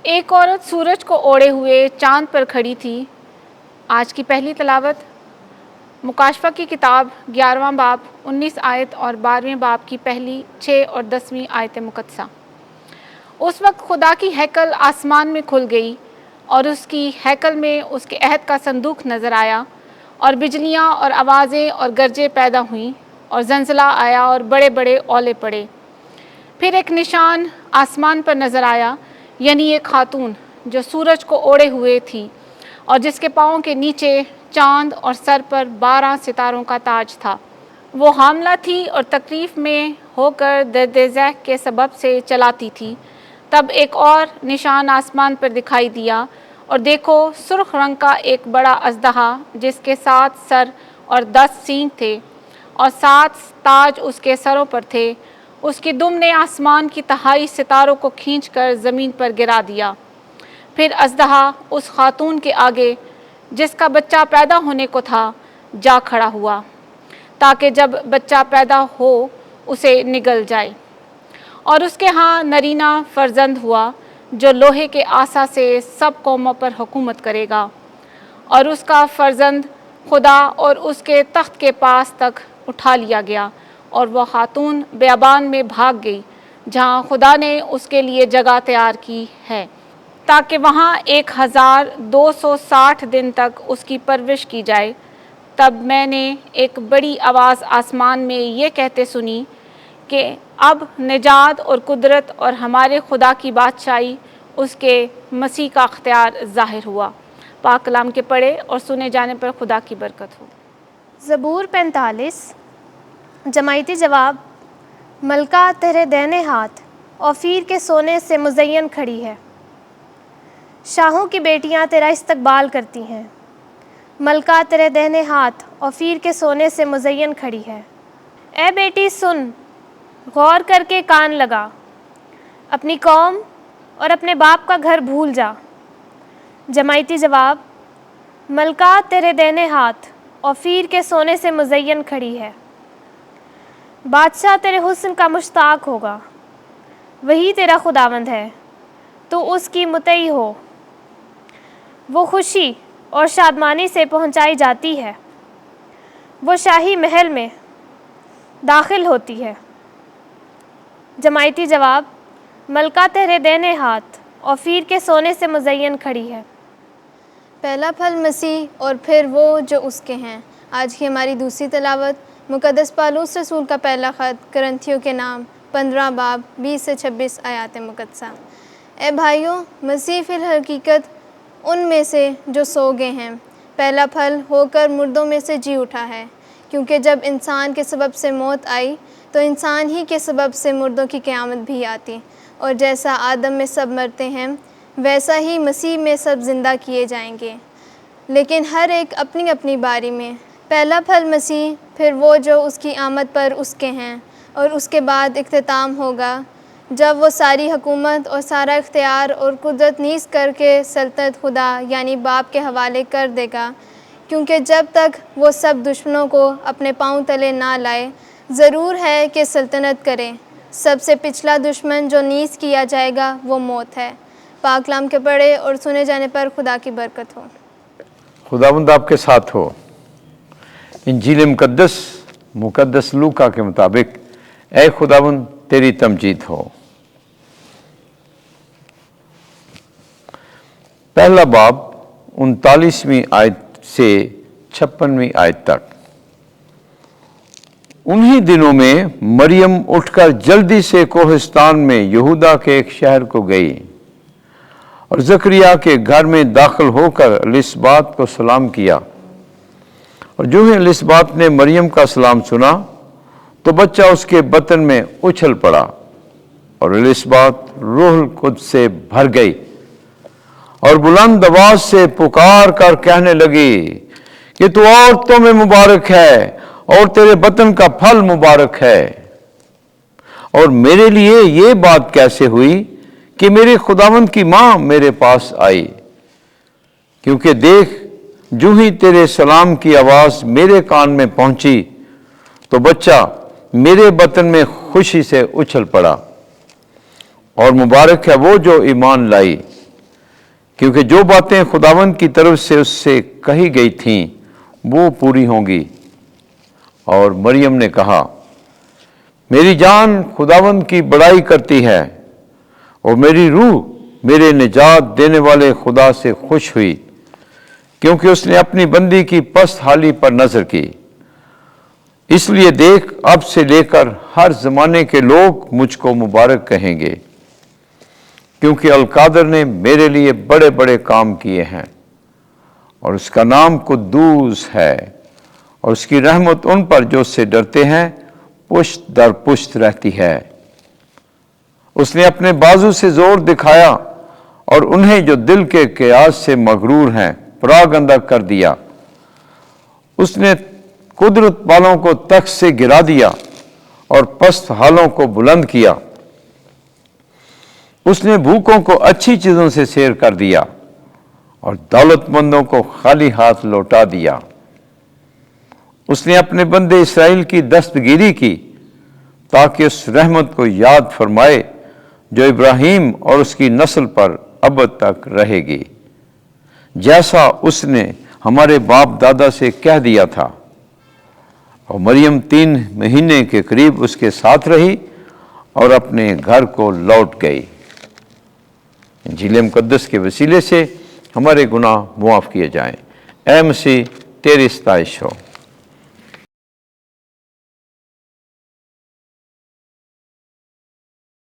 ایک عورت سورج کو اوڑھے ہوئے چاند پر کھڑی تھی۔ آج کی پہلی تلاوت مکاشفہ کی کتاب 11واں باب 19 آیت اور 12ویں باب کی پہلی 6 اور 10ویں آیت مقدسہ۔ اس وقت خدا کی ہیکل آسمان میں کھل گئی اور اس کی ہیکل میں اس کے عہد کا صندوق نظر آیا، اور بجلیاں اور آوازیں اور گرجیں پیدا ہوئیں اور زلزلہ آیا اور بڑے بڑے اولے پڑے۔ پھر ایک نشان آسمان پر نظر آیا، یعنی ایک خاتون جو سورج کو اوڑھے ہوئے تھی اور جس کے پاؤں کے نیچے چاند اور سر پر 12 ستاروں کا تاج تھا۔ وہ حاملہ تھی اور تکلیف میں ہو کر درد ذیخ کے سبب سے چلاتی تھی۔ تب ایک اور نشان آسمان پر دکھائی دیا، اور دیکھو سرخ رنگ کا ایک بڑا اژدہا جس کے 7 سر اور 10 سینگ تھے اور 7 تاج اس کے سروں پر تھے۔ اس کی دم نے آسمان کی تہائی ستاروں کو کھینچ کر زمین پر گرا دیا۔ پھر اژدہا اس خاتون کے آگے جس کا بچہ پیدا ہونے کو تھا جا کھڑا ہوا، تاکہ جب بچہ پیدا ہو اسے نگل جائے۔ اور اس کے ہاں نرینہ فرزند ہوا جو لوہے کے عصا سے سب قوموں پر حکومت کرے گا، اور اس کا فرزند خدا اور اس کے تخت کے پاس تک اٹھا لیا گیا، اور وہ خاتون بیابان میں بھاگ گئی جہاں خدا نے اس کے لیے جگہ تیار کی ہے، تاکہ وہاں 1260 دن تک اس کی پرورش کی جائے۔ تب میں نے ایک بڑی آواز آسمان میں یہ کہتے سنی کہ اب نجات اور قدرت اور ہمارے خدا کی بادشاہی اس کے مسیح کا اختیار ظاہر ہوا۔ پاک کلام کے پڑھے اور سنے جانے پر خدا کی برکت ہو۔ زبور 45۔ جماعتی جواب: ملکہ تیرے دہنے ہاتھ اوفیر کے سونے سے مزین کھڑی ہے، شاہوں کی بیٹیاں تیرا استقبال کرتی ہیں۔ ملکہ تیرے دہنے ہاتھ اوفیر کے سونے سے مزین کھڑی ہے۔ اے بیٹی سن، غور کر کے کان لگا، اپنی قوم اور اپنے باپ کا گھر بھول جا۔ جماعتی جواب: ملکہ تیرے دہنے ہاتھ اوفیر کے سونے سے مزین کھڑی ہے۔ بادشاہ تیرے حسن کا مشتاق ہوگا، وہی تیرا خداوند ہے، تو اس کی مطیع ہو۔ وہ خوشی اور شادمانی سے پہنچائی جاتی ہے، وہ شاہی محل میں داخل ہوتی ہے۔ جماعتی جواب: ملکہ تیرے دہنے ہاتھ اوفیر کے سونے سے مزین کھڑی ہے۔ پہلا پھل مسیح اور پھر وہ جو اس کے ہیں۔ آج کی ہماری دوسری تلاوت مقدس پالوس رسول کا پہلا خط کرنتھیوں کے نام 15 باب 20 سے 26 آیات مقدسہ۔ اے بھائیوں، مسیح فی الحقیقت ان میں سے جو سو گئے ہیں پہلا پھل ہو کر مردوں میں سے جی اٹھا ہے، کیونکہ جب انسان کے سبب سے موت آئی تو انسان ہی کے سبب سے مردوں کی قیامت بھی آتی، اور جیسا آدم میں سب مرتے ہیں ویسا ہی مسیح میں سب زندہ کیے جائیں گے، لیکن ہر ایک اپنی اپنی باری میں۔ پہلا پھل مسیح، پھر وہ جو اس کی آمد پر اس کے ہیں، اور اس کے بعد اختتام ہوگا جب وہ ساری حکومت اور سارا اختیار اور قدرت نیز کر کے سلطنت خدا یعنی باپ کے حوالے کر دے گا، کیونکہ جب تک وہ سب دشمنوں کو اپنے پاؤں تلے نہ لائے ضرور ہے کہ سلطنت کرے۔ سب سے پچھلا دشمن جو نیز کیا جائے گا وہ موت ہے۔ پاک کلام کے پڑھے اور سنے جانے پر خدا کی برکت ہو۔ خداوند آپ کے ساتھ ہو۔ انجیل مقدس لوکا کے مطابق اے خداوند تیری تمجید ہو۔ پہلا باب 39ویں آیت سے 56ویں آیت تک۔ انہی دنوں میں مریم اٹھ کر جلدی سے کوہستان میں یہودا کے ایک شہر کو گئی اور زکریا کے گھر میں داخل ہو کر الصبات کو سلام کیا، اور جو ہی الصبات نے مریم کا سلام سنا تو بچہ اس کے بطن میں اچھل پڑا، اور الصبات روح القدس سے بھر گئی اور بلند آواز سے پکار کر کہنے لگی کہ تو عورتوں میں مبارک ہے اور تیرے بطن کا پھل مبارک ہے، اور میرے لیے یہ بات کیسے ہوئی کہ میرے خداوند کی ماں میرے پاس آئی، کیونکہ دیکھ جو ہی تیرے سلام کی آواز میرے کان میں پہنچی تو بچہ میرے بطن میں خوشی سے اچھل پڑا، اور مبارک ہے وہ جو ایمان لائی کیونکہ جو باتیں خداوند کی طرف سے اس سے کہی گئی تھیں وہ پوری ہوں گی۔ اور مریم نے کہا، میری جان خداوند کی بڑائی کرتی ہے، اور میری روح میرے نجات دینے والے خدا سے خوش ہوئی، کیونکہ اس نے اپنی بندی کی پست حالی پر نظر کی۔ اس لیے دیکھ، اب سے لے کر ہر زمانے کے لوگ مجھ کو مبارک کہیں گے، کیونکہ القادر نے میرے لیے بڑے بڑے کام کیے ہیں، اور اس کا نام قدوس ہے، اور اس کی رحمت ان پر جو اس سے ڈرتے ہیں پشت در پشت رہتی ہے۔ اس نے اپنے بازو سے زور دکھایا، اور انہیں جو دل کے قیاس سے مغرور ہیں پراگندہ کر دیا۔ اس نے قدرت والوں کو تخت سے گرا دیا، اور پست حالوں کو بلند کیا۔ اس نے بھوکوں کو اچھی چیزوں سے سیر کر دیا، اور دولت مندوں کو خالی ہاتھ لوٹا دیا۔ اس نے اپنے بندے اسرائیل کی دستگیری کی، تاکہ اس رحمت کو یاد فرمائے جو ابراہیم اور اس کی نسل پر ابد تک رہے گی، جیسا اس نے ہمارے باپ دادا سے کہہ دیا تھا۔ اور مریم 3 مہینے کے قریب اس کے ساتھ رہی اور اپنے گھر کو لوٹ گئی۔ انجیل مقدس کے وسیلے سے ہمارے گناہ معاف کیے جائیں۔ اے مسیح، تیری ستائش ہو۔